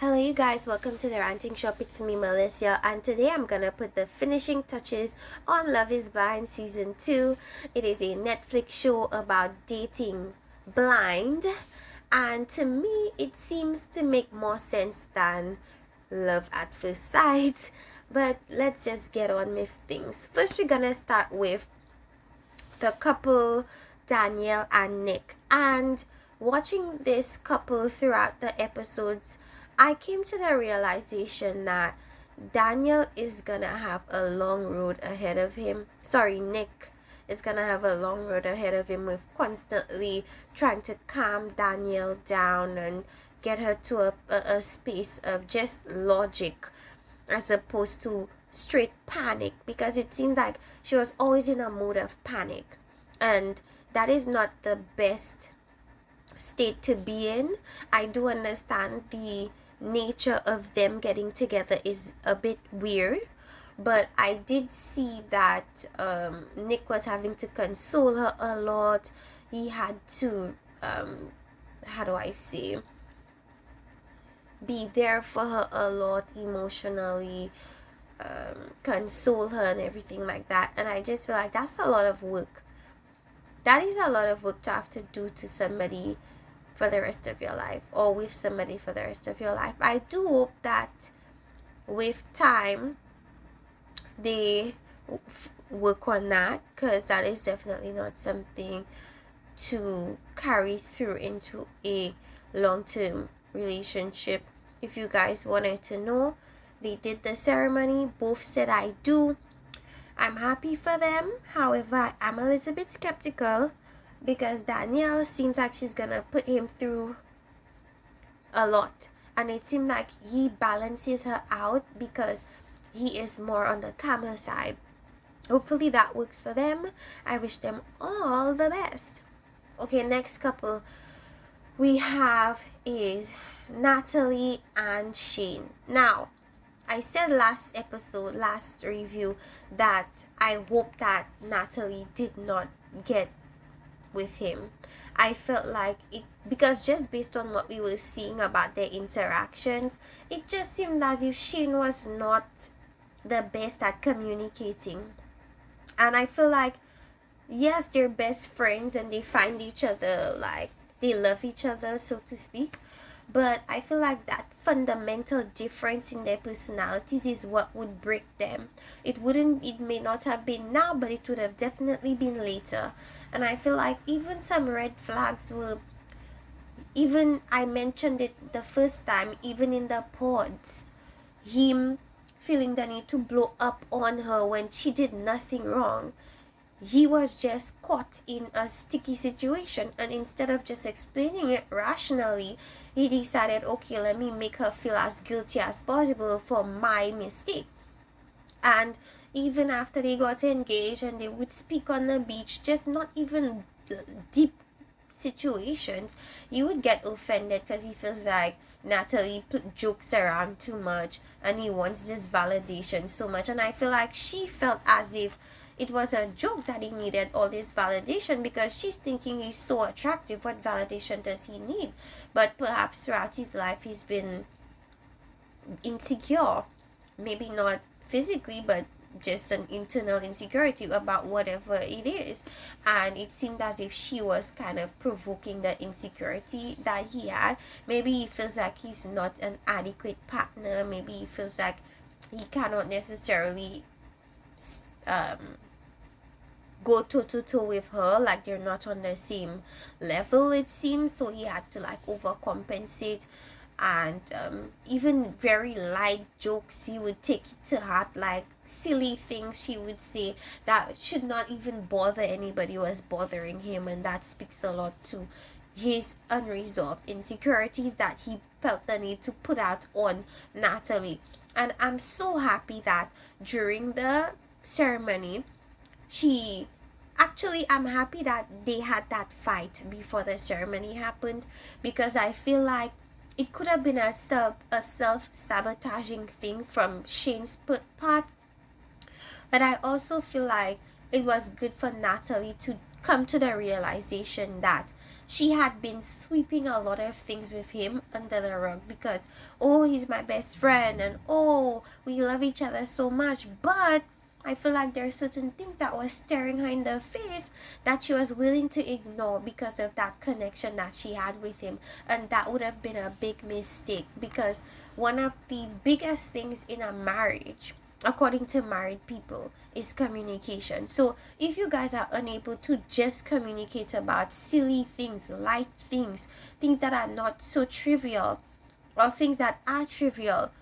Hello you guys, welcome to the Ranting Shop. It's me Melissa, and today I'm gonna put the finishing touches on Love is Blind Season 2. It is a Netflix show about dating blind, and to me it seems to make more sense than Love at First Sight. But let's just get on with things. First we're gonna start with the couple Danielle and Nick, and watching this couple throughout the episodes, I came to the realization that Daniel is gonna have a long road ahead of him. Sorry, Nick is gonna have a long road ahead of him with constantly trying to calm Danielle down and get her to a space of just logic as opposed to straight panic, because it seemed like she was always in a mood of panic, and that is not the best state to be in. I do understand the nature of them getting together is a bit weird, but I did see that Nick was having to console her a lot. He had to how do I say, be there for her a lot emotionally, console her and everything like that. And I just feel like that's a lot of work. That is a lot of work to have to do to somebody for the rest of your life, or with somebody for the rest of your life. I do hope that with time they work on that, because that is definitely not something to carry through into a long-term relationship. If you guys wanted to know, they did the ceremony, both said I do. I'm happy for them. However, I'm a little bit skeptical because Danielle seems like she's gonna put him through a lot, and it seemed like he balances her out because he is more on the calmer side. Hopefully that works for them. I wish them all the best. Okay, next couple we have is Natalie and Shane. Now, I said last episode, last review, that I hope that Natalie did not get with him. I felt like it, because just based on what we were seeing about their interactions, it just seemed as if Shane was not the best at communicating. And I feel like, yes, they're best friends and they find each other, like they love each other, so to speak, but I feel like that fundamental difference in their personalities is what would break them. It may not have been now, but it would have definitely been later. And I feel like even some red flags were, even I mentioned it the first time, even in the pods, him feeling the need to blow up on her when she did nothing wrong. He was just caught in a sticky situation, and instead of just explaining it rationally, he decided, okay, let me make her feel as guilty as possible for my mistake. And even after they got engaged and they would speak on the beach, just not even deep situations, you would get offended because he feels like Natalie jokes around too much and he wants this validation so much. And I feel like she felt as if it was a joke that he needed all this validation, because she's thinking he's so attractive. What validation does he need? But perhaps throughout his life he's been insecure, maybe not physically, but just an internal insecurity about whatever it is. And it seemed as if she was kind of provoking the insecurity that he had. Maybe he feels like he's not an adequate partner. Maybe he feels like he cannot necessarily go toe to toe with her, like they're not on the same level, it seems. So he had to like overcompensate, and even very light jokes he would take it to heart, like silly things she would say that should not even bother anybody was bothering him. And that speaks a lot to his unresolved insecurities that he felt the need to put out on Natalie. And I'm so happy that during the ceremony, I'm happy that they had that fight before the ceremony happened, because I feel like it could have been a self-sabotaging thing from Shane's part. But I also feel like it was good for Natalie to come to the realization that she had been sweeping a lot of things with him under the rug because, oh, he's my best friend, and oh, we love each other so much. But I feel like there are certain things that was staring her in the face that she was willing to ignore because of that connection that she had with him. And that would have been a big mistake, because one of the biggest things in a marriage, according to married people, is communication. So if you guys are unable to just communicate about silly things, light things, things that are not so trivial, or things that are trivial,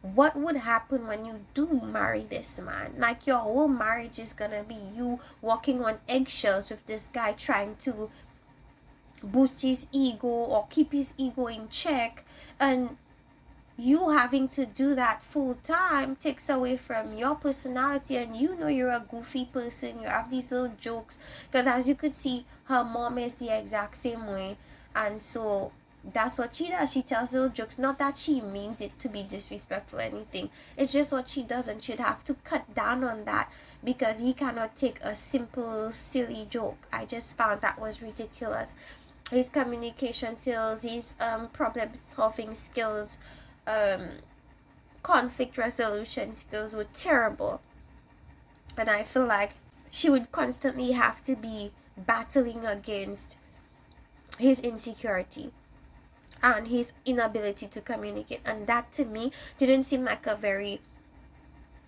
what would happen when you do marry this man? Like, your whole marriage is gonna be you walking on eggshells with this guy, trying to boost his ego or keep his ego in check, and you having to do that full time takes away from your personality. And you know, you're a goofy person, you have these little jokes, because as you could see, her mom is the exact same way. And so that's what she does. She tells little jokes, not that she means it to be disrespectful or anything, it's just what she does, and she'd have to cut down on that because he cannot take a simple silly joke. I just found that was ridiculous. His communication skills, his problem solving skills, um conflict resolution skills were terrible. And I feel like she would constantly have to be battling against his insecurity and his inability to communicate, and that to me didn't seem like a very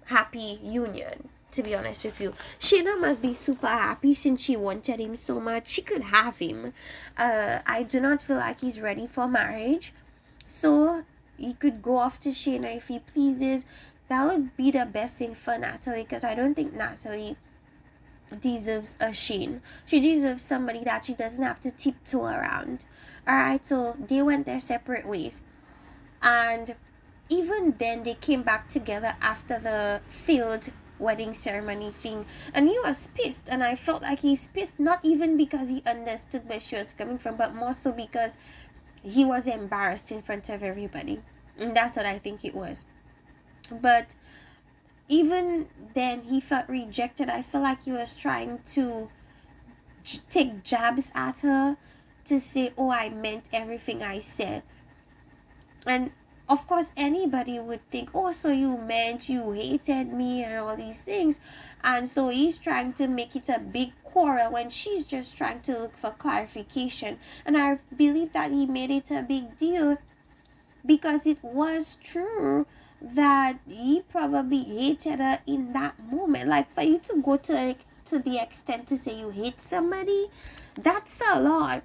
happy union, to be honest with you. Shayna must be super happy since she wanted him so much. She could have him. I do not feel like he's ready for marriage, so he could go off to Shayna if he pleases. That would be the best thing for Natalie, because I don't think Natalie deserves a Shane. She deserves somebody that she doesn't have to tiptoe around. Alright, so they went their separate ways. And even then, they came back together after the failed wedding ceremony thing. And he was pissed. And I felt like he's pissed not even because he understood where she was coming from, but more so because he was embarrassed in front of everybody. And that's what I think it was. But even then, he felt rejected. I feel like he was trying to take jabs at her to say, oh, I meant everything I said. And of course, anybody would think, oh, so you meant you hated me and all these things. And so he's trying to make it a big quarrel when she's just trying to look for clarification. And I believe that he made it a big deal because it was true that he probably hated her in that moment. Like, for you to go to the extent to say you hate somebody, that's a lot.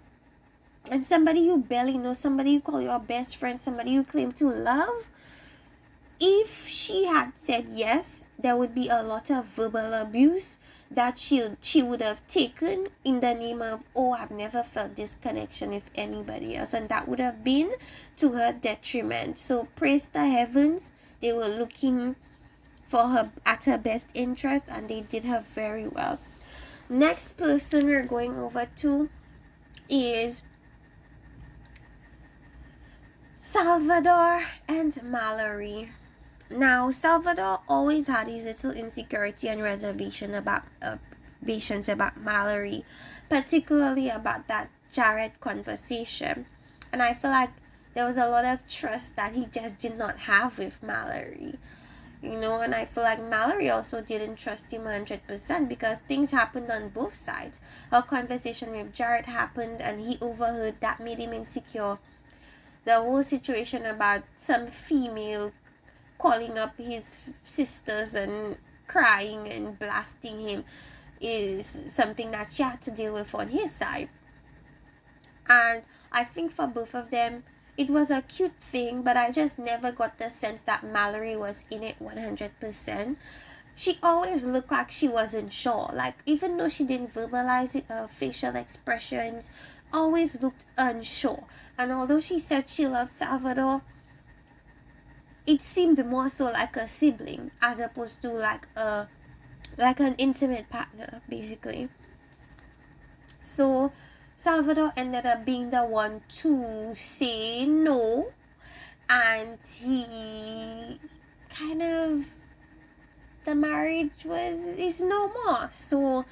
And somebody you barely know, somebody you call your best friend, somebody you claim to love, if she had said yes, there would be a lot of verbal abuse that she would have taken in the name of, oh, I've never felt this connection with anybody else, and that would have been to her detriment. So praise the heavens, they were looking for her at her best interest, and they did her very well. Next person we're going over to is Salvador and Mallory. Now, Salvador always had his little insecurity and reservations about Mallory, particularly about that Jared conversation. And I feel like there was a lot of trust that he just did not have with Mallory. And I feel like Mallory also didn't trust him 100% because things happened on both sides. Her conversation with Jared happened and he overheard, that made him insecure. The whole situation about some female calling up his sisters and crying and blasting him is something that she had to deal with on his side. And I think for both of them, it was a cute thing, but I just never got the sense that Mallory was in it 100%. She always looked like she wasn't sure. Like, even though she didn't verbalize it, her facial expressions always looked unsure. And although she said she loved Salvador, it seemed more so like a sibling as opposed to like an intimate partner, basically. So Salvador ended up being the one to say no, and he kind of, the marriage is no more. So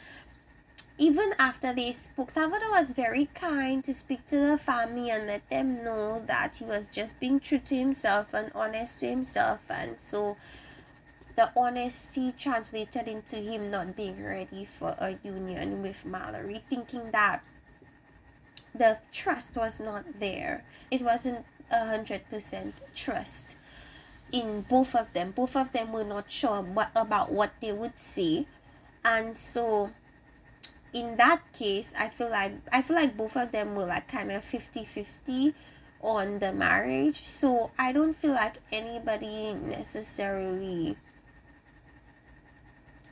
even after they spoke, Salvador was very kind to speak to the family and let them know that he was just being true to himself and honest to himself. And so the honesty translated into him not being ready for a union with Mallory, thinking that the trust was not there. It wasn't 100% trust in both of them. Both of them were not sure about what they would say. And so in that case, I feel like both of them were like kind of 50-50 on the marriage. So I don't feel like anybody necessarily,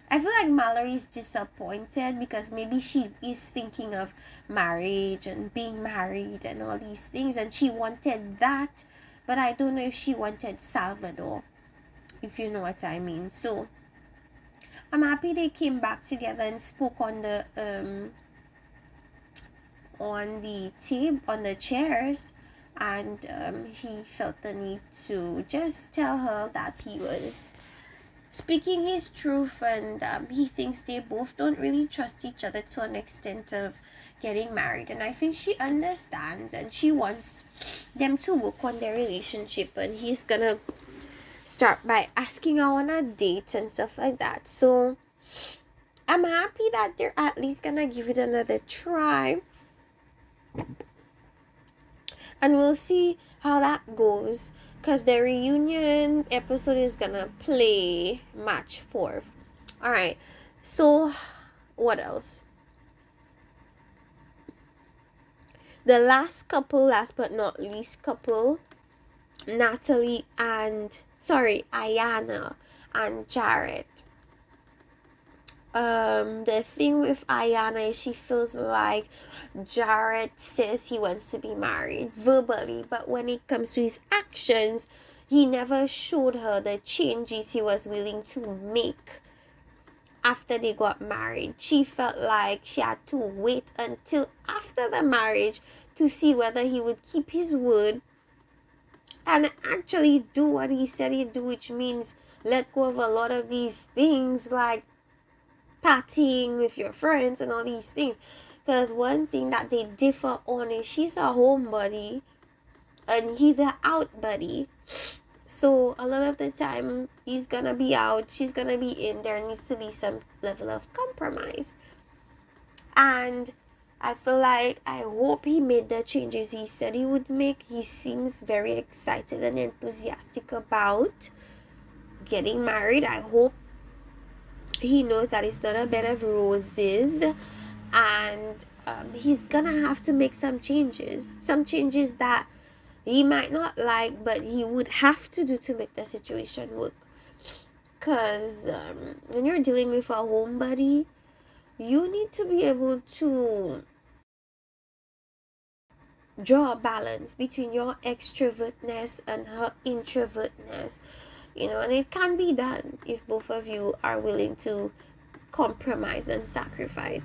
I feel like Mallory's disappointed because maybe she is thinking of marriage and being married and all these things, and she wanted that, but I don't know if she wanted Salvador, if you know what I mean. So I'm happy they came back together and spoke on the chairs, and he felt the need to just tell her that he was speaking his truth, and he thinks they both don't really trust each other to an extent of getting married. And I think she understands, and she wants them to work on their relationship, and he's gonna start by asking her on a date and stuff like that. So I'm happy that they're at least gonna give it another try, and we'll see how that goes, because the reunion episode is gonna play March 4th. All right, so what else? The last but not least couple, Iyanna and Jarrett. The thing with Iyanna is she feels like Jarrett says he wants to be married verbally, but when it comes to his actions, he never showed her the changes he was willing to make after they got married. She felt like she had to wait until after the marriage to see whether he would keep his word and actually do what he said he'd do, which means let go of a lot of these things like partying with your friends and all these things. Because one thing that they differ on is she's a homebody and he's an out buddy. So a lot of the time he's gonna be out, she's gonna be in. There needs to be some level of compromise. And I feel like, I hope he made the changes he said he would make. He seems very excited and enthusiastic about getting married. I hope he knows that it's not a bed of roses, and he's gonna have to make some changes that he might not like, but he would have to do to make the situation work. Because when you're dealing with a homebody, you need to be able to draw a balance between your extrovertness and her introvertness, and it can be done if both of you are willing to compromise and sacrifice.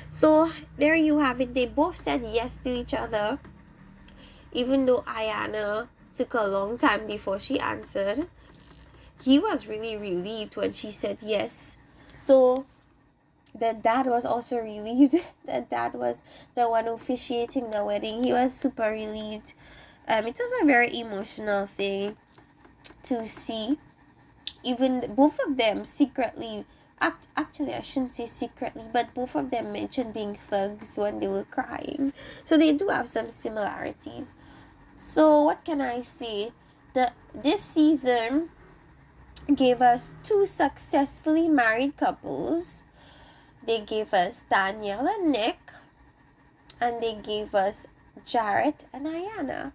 So there you have it. They both said yes to each other, even though Iyanna took a long time before she answered. He was really relieved when she said yes. So the dad was also relieved. The dad was the one officiating the wedding. He was super relieved. It was a very emotional thing to see. Even both of them secretly, actually I shouldn't say secretly, but both of them mentioned being thugs when they were crying. So they do have some similarities. So what can I say? This season gave us two successfully married couples. They gave us Danielle and Nick, and they gave us Jarrett and Iyanna.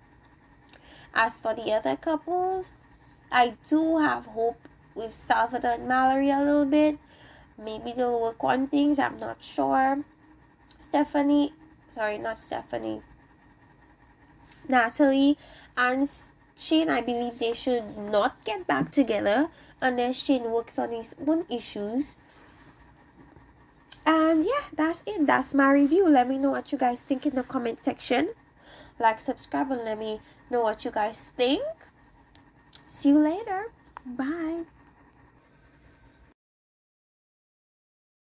As for the other couples, I do have hope with Salvador and Mallory a little bit. Maybe they'll work on things, I'm not sure. Natalie and Shane, I believe they should not get back together unless Shane works on his own issues. And yeah, that's it. That's my review. Let me know what you guys think in the comment section. Like, subscribe, and let me know what you guys think. See you later. Bye.